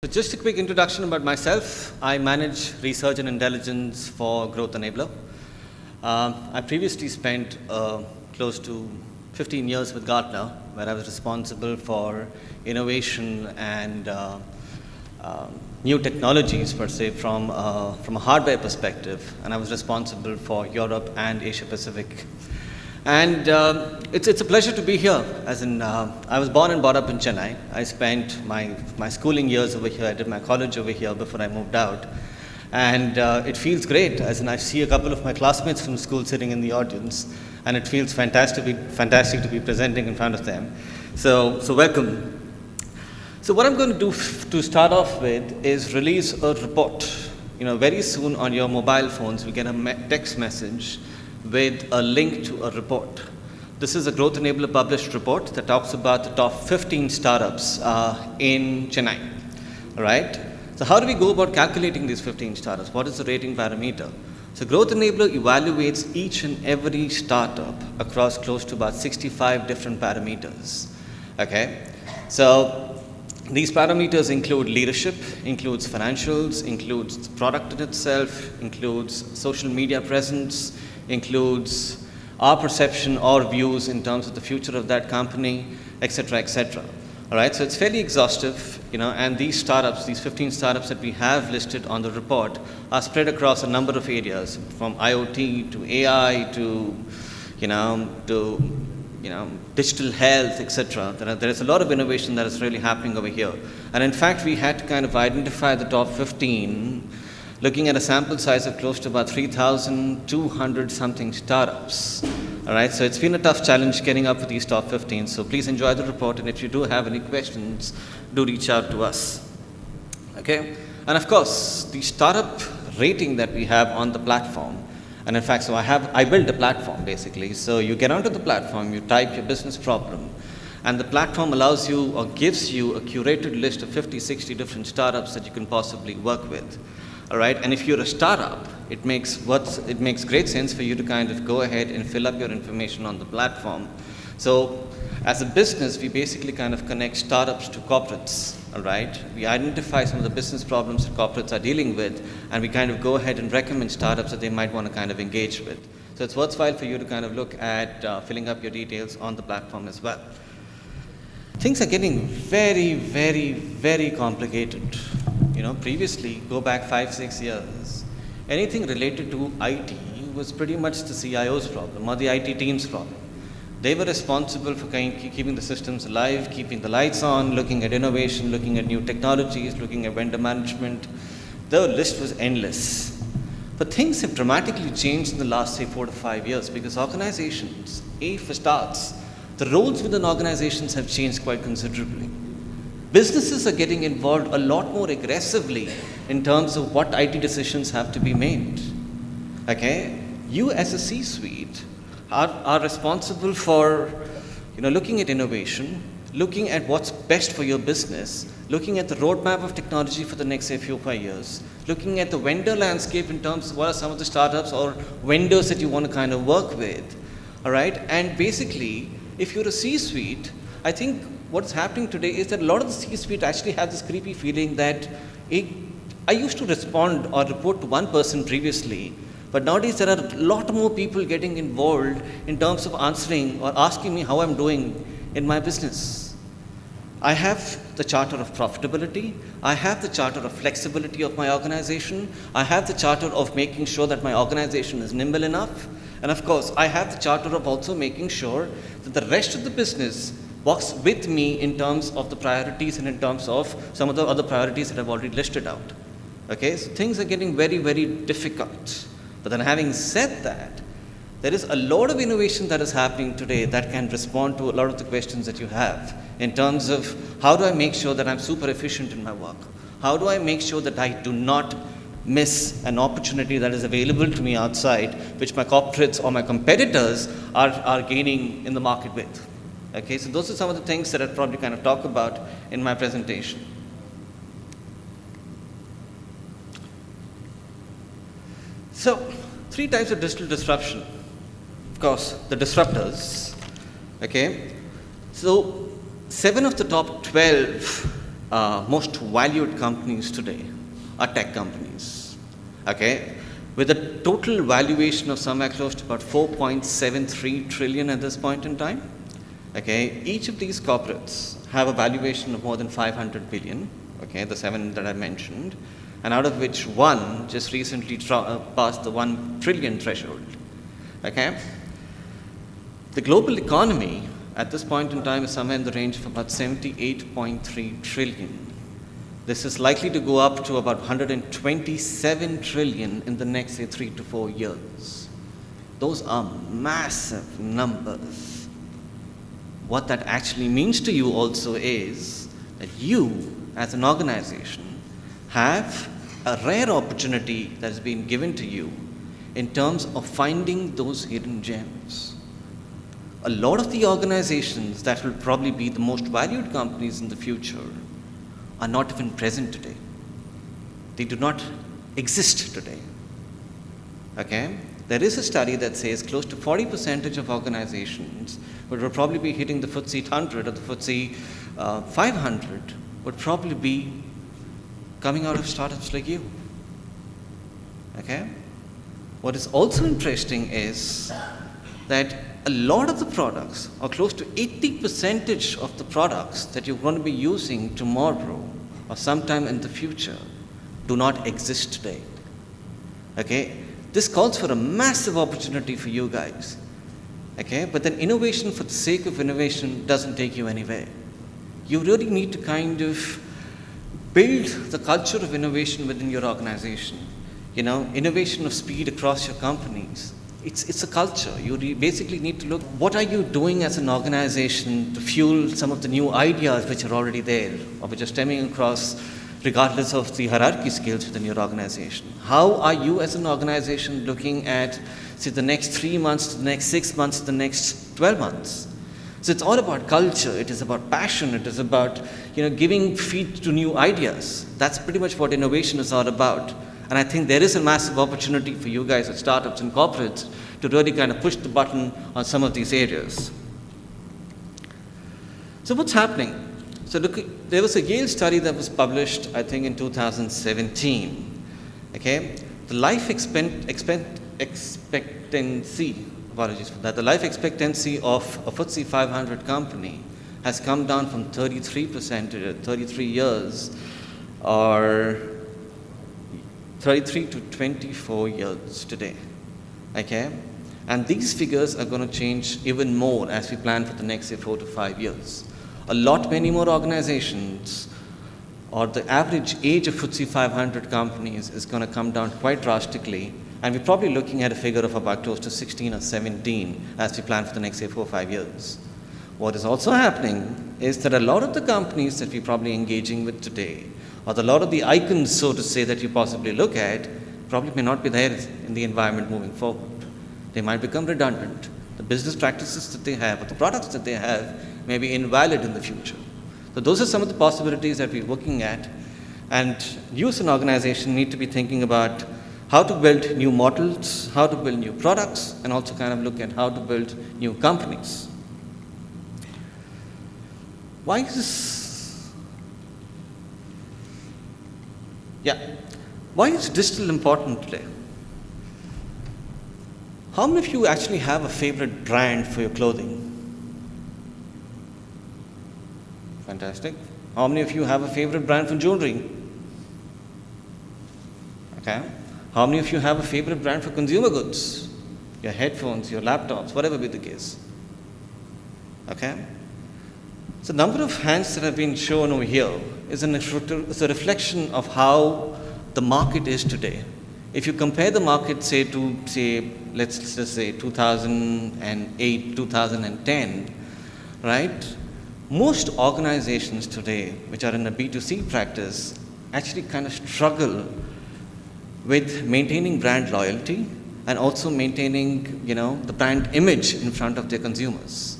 So just a quick introduction about myself. I manage research and intelligence for Growth Enabler. I previously spent close to 15 years with Gartner, where I was responsible for innovation and new technologies, per se, from a hardware perspective, and I was responsible for Europe and Asia Pacific. And it's a pleasure to be here. As in, I was born and brought up in Chennai. I spent my schooling years over here. I did my college over here before I moved out. And it feels great, as in I see a couple of my classmates from school sitting in the audience, and it feels fantastic to be presenting in front of them. So welcome. So what I'm going to do to start off with is release a report. Very soon on your mobile phones, we get a text message with a link to a report. This is a Growth Enabler published report that talks about the top 15 startups in Chennai. All right? So how do we go about calculating these 15 startups? What is the rating parameter? So Growth Enabler evaluates each and every startup across close to about 65 different parameters. Okay? So these parameters include leadership, includes financials, includes the product in itself, includes social media presence, includes our perception or views in terms of the future of that company, etc., etc. All right, so it's fairly exhaustive, and these startups, these 15 startups that we have listed on the report, are spread across a number of areas, from IoT to AI to, digital health, etc. There is a lot of innovation that is really happening over here. And in fact, we had to kind of identify the top 15 looking at a sample size of close to about 3,200 something startups. All right, so it's been a tough challenge getting up with these top 15. So please enjoy the report, and if you do have any questions, do reach out to us. Okay, and of course, the startup rating that we have on the platform. And in fact, so I built a platform basically. So you get onto the platform, you type your business problem, and the platform allows you or gives you a curated list of 50, 60 different startups that you can possibly work with. All right, and if you're a startup, it makes great sense for you to kind of go ahead and fill up your information on the platform. So as a business, we basically kind of connect startups to corporates. All right, we identify some of the business problems that corporates are dealing with, and we kind of go ahead and recommend startups that they might want to kind of engage with. So it's worthwhile for you to kind of look at filling up your details on the platform as well. Things are getting very, very, very complicated. Previously, go back 5-6 years, anything related to IT was pretty much the CIO's problem or the IT team's problem. They were responsible for keeping the systems alive, keeping the lights on, looking at innovation, looking at new technologies, looking at vendor management. The list was endless. But things have dramatically changed in the last, say, 4 to 5 years, because organizations, for starts, the roles within organizations have changed quite considerably. Businesses are getting involved a lot more aggressively in terms of what IT decisions have to be made. Okay? You as a C-suite are responsible for looking at innovation, looking at what's best for your business, looking at the roadmap of technology for the next, say, few 5 years, looking at the vendor landscape in terms of what are some of the startups or vendors that you want to kind of work with. All right? And basically, if you're a C-suite, I think what's happening today is that a lot of the C-suite actually have this creepy feeling that I used to respond or report to one person previously, but nowadays there are a lot more people getting involved in terms of answering or asking me how I'm doing in my business. I have the charter of profitability, I have the charter of flexibility of my organization, I have the charter of making sure that my organization is nimble enough, and of course I have the charter of also making sure that the rest of the business works with me in terms of the priorities and in terms of some of the other priorities that I've already listed out. Okay, so things are getting very, very difficult. But then having said that, There is a lot of innovation that is happening today that can respond to a lot of the questions that you have in terms of how do I make sure that I'm super efficient in my work? How do I make sure that I do not miss an opportunity that is available to me outside, which my corporates or my competitors are gaining in the market with? Okay, so those are some of the things that I'll probably kind of talk about in my presentation. So, 3 types of digital disruption. Of course, the disruptors. Okay, so 7 of the top 12 most valued companies today are tech companies. Okay, with a total valuation of somewhere close to about 4.73 trillion at this point in time. Okay, each of these corporates have a valuation of more than 500 billion. Okay, the 7 that I mentioned, and out of which one just recently passed the 1 trillion threshold. Okay. The global economy at this point in time is somewhere in the range of about 78.3 trillion. This is likely to go up to about 127 trillion in the next, say, 3 to 4 years. Those are massive numbers. What that actually means to you also is that you, as an organization, have a rare opportunity that has been given to you in terms of finding those hidden gems. A lot of the organizations that will probably be the most valued companies in the future are not even present today. They do not exist today. Okay? There is a study that says close to 40% of organizations which will probably be hitting the FTSE 100 or the FTSE 500 would probably be coming out of startups like you. Okay? What is also interesting is that a lot of the products, or close to 80% of the products that you're going to be using tomorrow or sometime in the future do not exist today. Okay? This calls for a massive opportunity for you guys. Okay? But then innovation for the sake of innovation doesn't take you anywhere. You really need to kind of build the culture of innovation within your organization. You know, innovation of speed across your companies. It's a culture. You basically need to look, what are you doing as an organization to fuel some of the new ideas which are already there or which are stemming across regardless of the hierarchy scales within your organization? How are you as an organization looking at, say, the next 3 months, the next 6 months, the next 12 months? So it's all about culture, it is about passion, it is about, giving feet to new ideas. That's pretty much what innovation is all about. And I think there is a massive opportunity for you guys at startups and corporates to really kind of push the button on some of these areas. So what's happening? So look, there was a Yale study that was published, I think, in 2017. Okay, the life expectancy, apologies for that, the life expectancy of a FTSE 500 company has come down from 33% to 33 years, or 33 to 24 years today. Okay, and these figures are going to change even more as we plan for the next, say, 4 to 5 years. A lot many more organizations, or the average age of FTSE 500 companies is going to come down quite drastically, and we're probably looking at a figure of about close to 16 or 17 as we plan for the next, say, 4 or 5 years. What is also happening is that a lot of the companies that we're probably engaging with today, or a lot of the icons, so to say, that you possibly look at, probably may not be there in the environment moving forward. They might become redundant. The business practices that they have, or the products that they have, may be invalid in the future. So those are some of the possibilities that we're looking at, and you as an organization need to be thinking about how to build new models, how to build new products, and also kind of look at how to build new companies. Why is this? Why is digital important today? How many of you actually have a favorite brand for your clothing? Fantastic. How many of you have a favorite brand for jewelry? Okay. How many of you have a favorite brand for consumer goods? Your headphones, your laptops, whatever be the case. Okay. So the number of hands that have been shown over here is a reflection of how the market is today. if you compare the market, say, to, say, let's just say 2008, 2010, right? Most organizations today, which are in a B2C practice, actually kind of struggle with maintaining brand loyalty and also maintaining, the brand image in front of their consumers.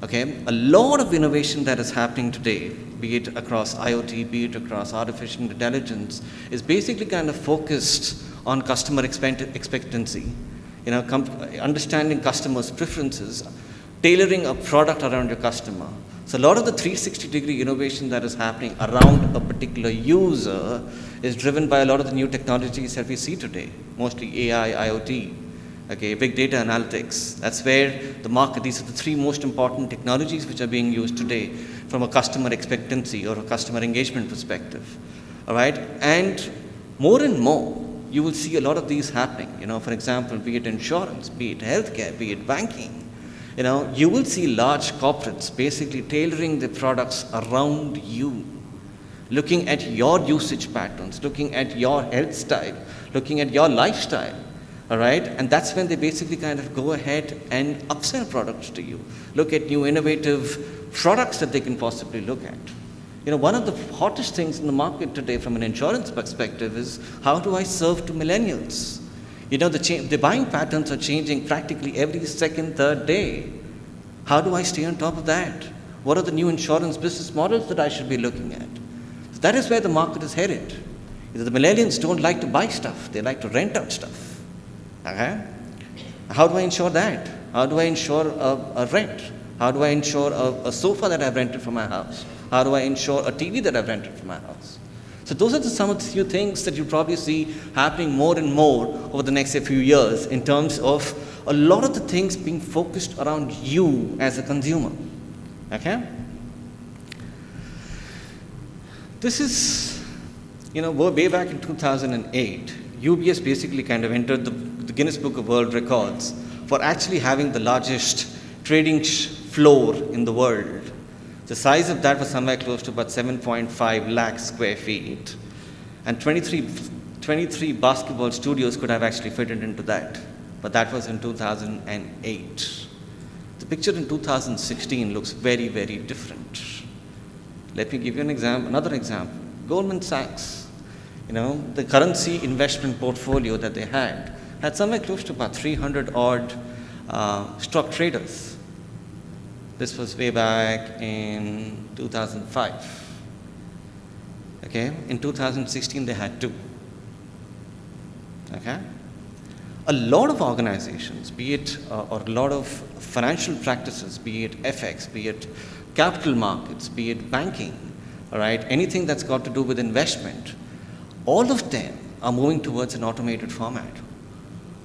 Okay, a lot of innovation that is happening today, be it across IoT, be it across artificial intelligence, is basically kind of focused on customer expectancy, understanding customers' preferences, tailoring a product around your customer. So a lot of the 360-degree innovation that is happening around a particular user is driven by a lot of the new technologies that we see today, mostly AI, IoT, okay, big data analytics. That's where the market, these are the three most important technologies which are being used today from a customer expectancy or a customer engagement perspective. All right, and more, you will see a lot of these happening. For example, be it insurance, be it healthcare, be it banking. You will see large corporates basically tailoring their products around you, looking at your usage patterns, looking at your health style, looking at your lifestyle. All right, and that's when they basically kind of go ahead and upsell products to you, look at new innovative products that they can possibly look at. One of the hottest things in the market today from an insurance perspective is, how do I serve to millennials? The buying patterns are changing practically every second, third day. How do I stay on top of that? What are the new insurance business models that I should be looking at? So that is where the market is headed. The millennials don't like to buy stuff, they like to rent out stuff. Okay? How do I ensure that? How do I ensure a rent? How do I ensure a sofa that I've rented from my house? How do I ensure a TV that I've rented from my house? So those are some of the few things that you probably see happening more and more over the next few years in terms of a lot of the things being focused around you as a consumer. Okay? This is, way back in 2008, UBS basically kind of entered the Guinness Book of World Records for actually having the largest trading floor in the world. The size of that was somewhere close to about 7.5 lakh square feet. And 23 basketball studios could have actually fitted into that. But that was in 2008. The picture in 2016 looks very, very different. Let me give you another example. Goldman Sachs, the currency investment portfolio that they had somewhere close to about 300 odd stock traders. This was way back in 2005. Okay, in 2016 they had 2. Okay, a lot of organizations, be it or a lot of financial practices, be it FX, be it capital markets, be it banking, all right, anything that's got to do with investment, all of them are moving towards an automated format.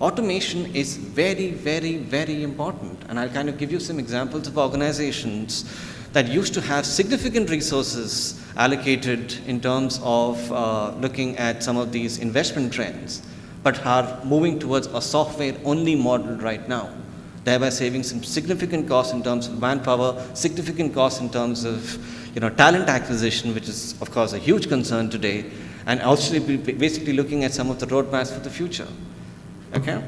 Automation is very, very, very important, and I'll kind of give you some examples of organizations that used to have significant resources allocated in terms of looking at some of these investment trends, but are moving towards a software-only model right now, thereby saving some significant costs in terms of manpower, significant costs in terms of talent acquisition, which is, of course, a huge concern today, and also basically looking at some of the roadmaps for the future. Okay?